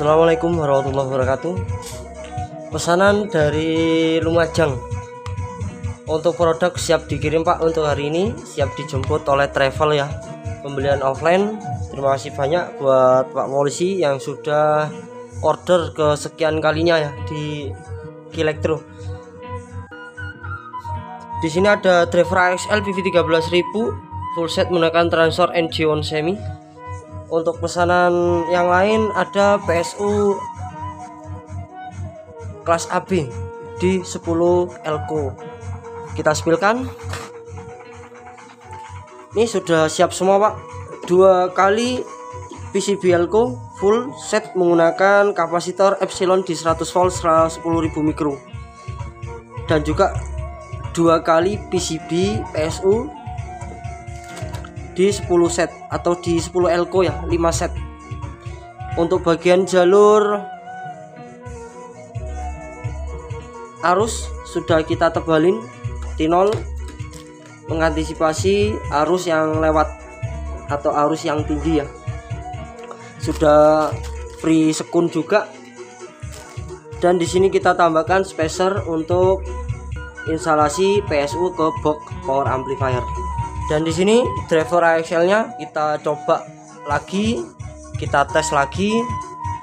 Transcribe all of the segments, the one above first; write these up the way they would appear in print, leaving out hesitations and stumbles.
Assalamualaikum warahmatullahi wabarakatuh. Pesanan dari Lumajang. Untuk produk siap dikirim Pak, untuk hari ini siap dijemput oleh travel ya. Pembelian offline. Terima kasih banyak buat Pak Polisi yang sudah order kesekian kalinya ya di Kilektro. Di sini ada driver AXL PV 13.000 full set menggunakan transfer NG1 semi. Untuk pesanan yang lain ada PSU kelas AB di 10 elko. Kita spilkan. Ini sudah siap semua Pak. 2 kali PCB elko full set menggunakan kapasitor epsilon di 100 volt 10.000 mikro. Dan juga 2 kali PCB PSU di 10 set atau di 10 elko ya, 5 set. Untuk bagian jalur arus sudah kita tebalin tinol mengantisipasi arus yang lewat atau arus yang tinggi ya. Sudah free sekun juga. Dan di sini kita tambahkan spacer untuk instalasi PSU ke box power amplifier. Dan di sini driver AXL-nya kita coba lagi, kita tes lagi,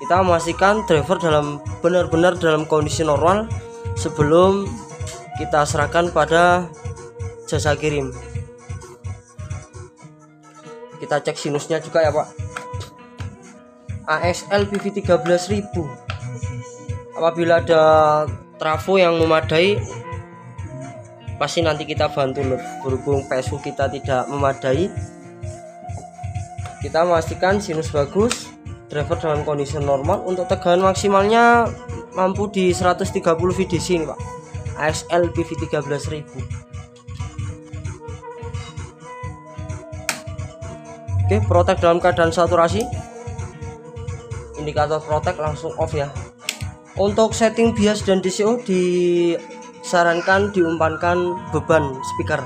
kita memastikan driver benar-benar dalam kondisi normal sebelum kita serahkan pada jasa kirim. Kita cek sinusnya juga ya Pak. AXL PV 13.000. Apabila ada trafo yang memadai, pasti nanti kita bantu load. Berhubung PSU kita tidak memadai, kita memastikan sinus bagus, driver dalam kondisi normal. Untuk tegangan maksimalnya mampu di 130 VDC ini Pak. AXL PV 13.000. Oke, protek dalam keadaan saturasi. Indikator protek langsung off ya. Untuk setting bias dan DCO disarankan diumpankan beban speaker.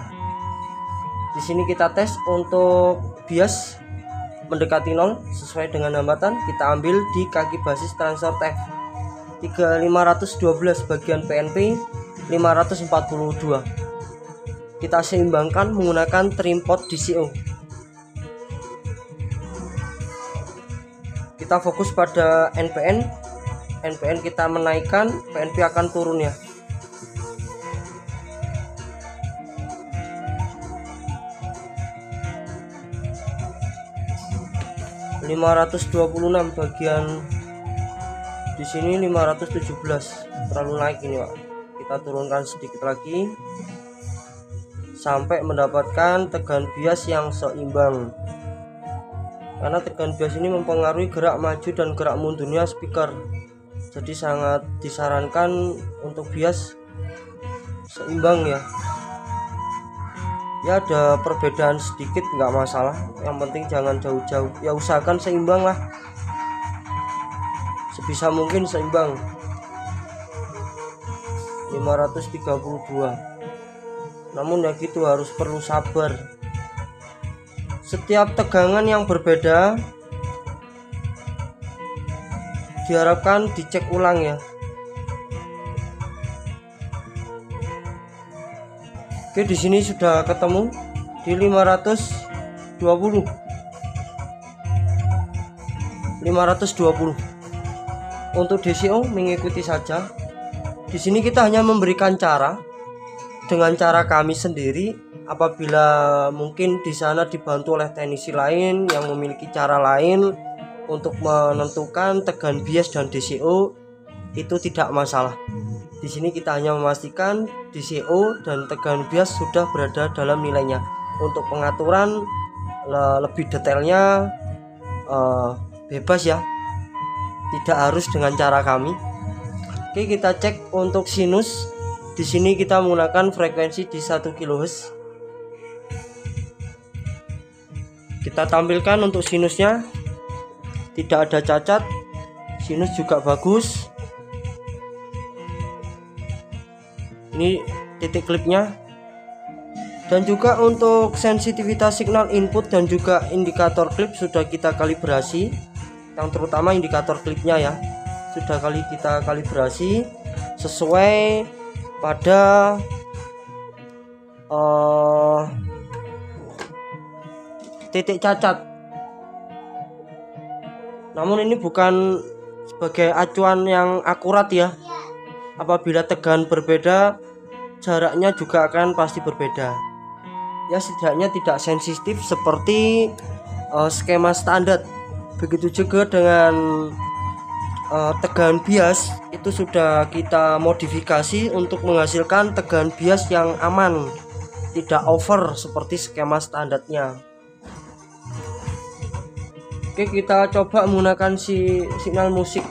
Di sini kita tes untuk bias mendekati 0 sesuai dengan hambatan. Kita ambil di kaki basis transfer TF 3512 bagian PNP 542. Kita seimbangkan menggunakan trim pot DCO. Kita fokus pada NPN. NPN kita menaikkan, PNP akan turun ya. (526) bagian di sini 517, terlalu naik ini Pak. Kita turunkan sedikit lagi sampai mendapatkan tegangan bias yang seimbang. Karena tegangan bias ini mempengaruhi gerak maju dan gerak mundurnya speaker. Jadi sangat disarankan untuk bias seimbang ya. Ya ada perbedaan sedikit nggak masalah, yang penting jangan jauh-jauh. Ya usahakan seimbang lah, sebisa mungkin seimbang. 532. Namun ya gitu, harus perlu sabar. Setiap tegangan yang berbeda diharapkan dicek ulang ya. Oke, di sini sudah ketemu di 520. Untuk DCO mengikuti saja. Di sini kita hanya memberikan cara dengan cara kami sendiri. Apabila mungkin di sana dibantu oleh teknisi lain yang memiliki cara lain untuk menentukan tegangan bias dan DCO, itu tidak masalah. Di sini kita hanya memastikan DCO dan tegangan bias sudah berada dalam nilainya. Untuk pengaturan lebih detailnya bebas ya, tidak harus dengan cara kami. Oke, kita cek untuk sinus. Di sini kita menggunakan frekuensi di 1 kHz. Kita tampilkan untuk sinusnya, tidak ada cacat, sinus juga bagus. Ini titik klipnya. Dan juga untuk sensitivitas signal input dan juga indikator klip sudah kita kalibrasi. yang terutama indikator klipnya ya, sudah kita kalibrasi sesuai pada titik cacat. Namun ini bukan sebagai acuan yang akurat ya. Apabila tegangan berbeda, jaraknya juga akan pasti berbeda. Ya setidaknya tidak sensitif seperti skema standar. Begitu juga dengan tegangan bias, itu sudah kita modifikasi untuk menghasilkan tegangan bias yang aman, tidak over seperti skema standarnya. Oke, kita coba menggunakan signal musik.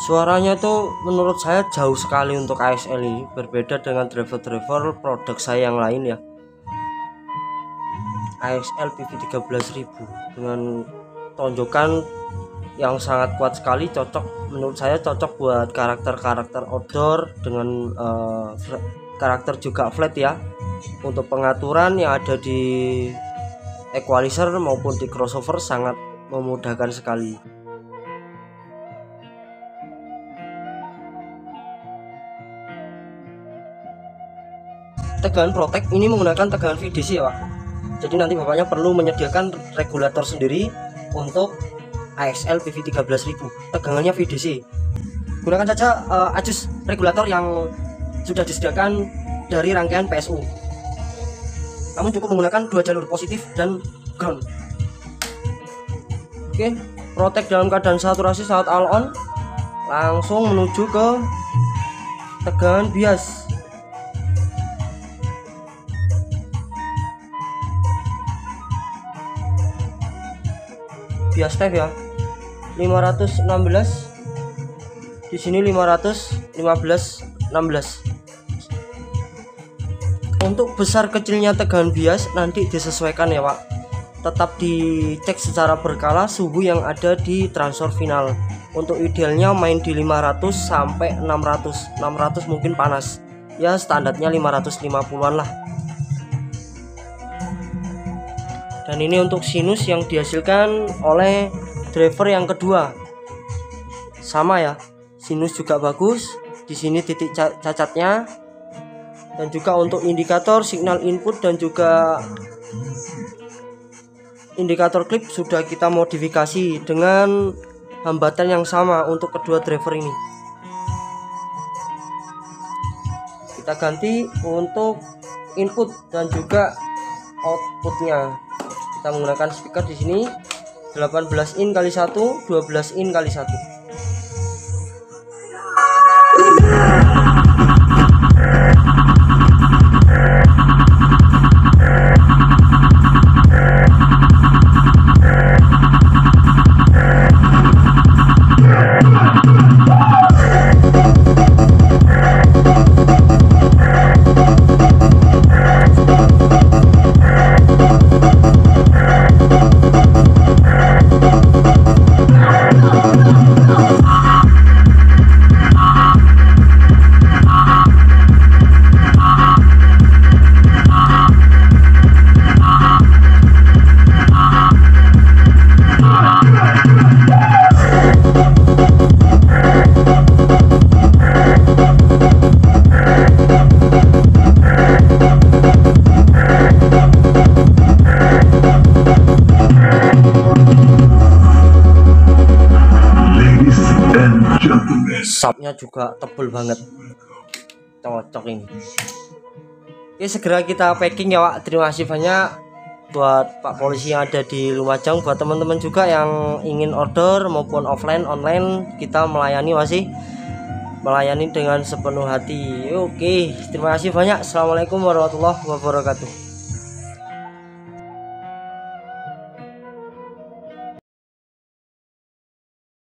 Suaranya tuh menurut saya jauh sekali untuk ASL ini, berbeda dengan driver-driver produk saya yang lain ya. ASL PV13000 dengan tonjokan yang sangat kuat sekali, cocok menurut saya, cocok buat karakter-karakter outdoor dengan karakter juga flat ya. Untuk pengaturan yang ada di equalizer maupun di crossover sangat memudahkan sekali. Tegangan Protek ini menggunakan tegangan VDC ya Pak. Jadi nanti bapaknya perlu menyediakan regulator sendiri untuk ASL PV13000. Tegangannya VDC. Gunakan saja adjust regulator yang sudah disediakan dari rangkaian PSU. Namun cukup menggunakan 2 jalur positif dan ground. Oke, Protek dalam keadaan saturasi saat all on, langsung menuju ke tegangan bias. Bias type ya, 516, di sini 515 16. Untuk besar kecilnya tegangan bias nanti disesuaikan ya Pak. Tetap dicek secara berkala suhu yang ada di transfer final. Untuk idealnya main di 500 sampai 600. 600 mungkin panas ya, standarnya 550-an lah. Dan ini untuk sinus yang dihasilkan oleh driver yang kedua, sama ya, sinus juga bagus. Di sini titik cacatnya, dan juga untuk indikator signal input dan juga indikator klip sudah kita modifikasi dengan hambatan yang sama untuk kedua driver ini. Kita ganti untuk input dan juga outputnya. Kita menggunakan speaker di sini 18 in kali 1, 12 in kali 1. warnanya juga tebel banget, cocok ini. Oke, segera kita packing ya Pak. Terima kasih banyak buat Pak Polisi yang ada di Lumajang. Buat teman-teman juga yang ingin order maupun offline online, kita masih melayani dengan sepenuh hati. Oke, terima kasih banyak. Assalamualaikum warahmatullahi wabarakatuh.